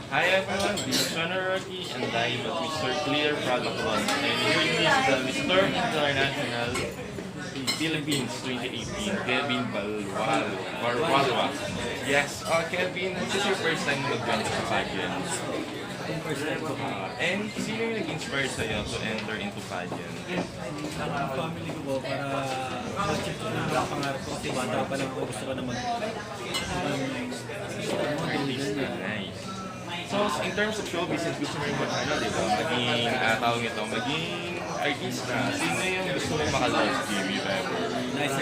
Hi everyone, this is Sean Rocky and I'm at Mr. Clear Product Launch. And here is the Mr. International Philippines 2018, Kevin Balwalwa. Yes, Kevin, this is your first time na mag-join sa pageant. And sino yung nag-inspire sa'yo to enter into pageant? Ang family ko po para ma-achieve ko yung mga pangarap ko kasi bata pa lang ako gusto ko na Nice. So, in terms of show business, gusto mo rin di ba? Maging, tawag ito, maging artista. Sino yung gusto mo makalaunch TV if ever? Nice.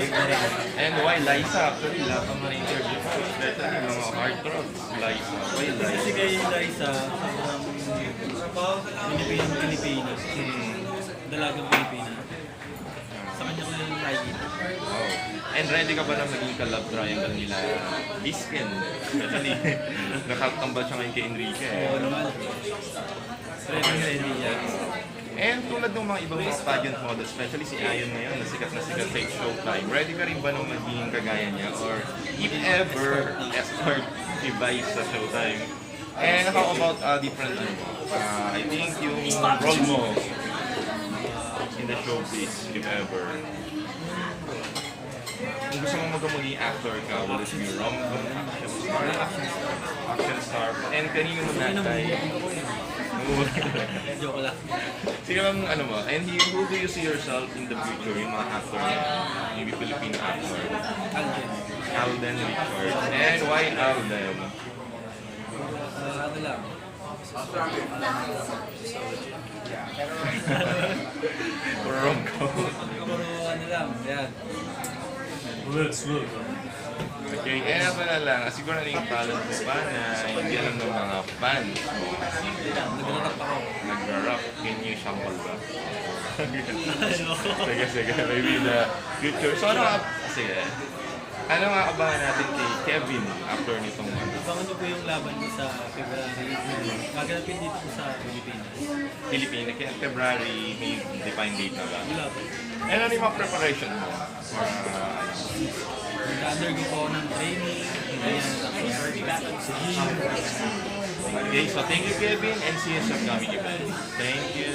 And why Liza? Actually, lahat ng mga interview ko, especially mga heartthrobs. Liza. Why Kasi Liza? kay Liza, Pilipina. Dalagang Pilipina. Sa kanya ko yung nakikita. Wow. And ready ka ba na maging kalab triangle nila? Lisken. Especially, nakatambal siya ngayon kay Enrique. Oo naman. Ready yan. And tulad ng mga ibang mga pageant models, especially si Ayon ngayon, na sikat sa Showtime, ready ka rin ba nung maging kagaya niya? Or if ever, escort si Vice sa Showtime? And how about different, I think yung role mo in the showbiz, if ever? Kung gusto mong maging actor ka, will it be rom-com, action star, and kanino mo natay? Joke lang. Sino bang ano mo? And who do you see yourself in the future? Yung mga actor na maybe Filipino actor? Alden. Alden Richard. And why Alden? Ano lang. Rom-com. Puro ano lang. Yan. Okay, and ako na lang. Siguro na yung talent mo pa na hindi alam ng mga fans mo. Nag-rap ako. Nag-rap. Can you sample ba? Sige. Maybe the future. So ano nga? Sige. Ano nga abangan natin kay Kevin after nitong ano? Abangan niyo po yung laban niyo sa February. Maganapin dito po sa Pilipinas. Pilipinas. Kaya February, may defined date na ba? Wala po. And ano yung mga preparation mo? For, Nag-undergo po ako ng training. Ganyan. Sa gym. okay, so thank you Kevin and see you sa upcoming event. Thank you.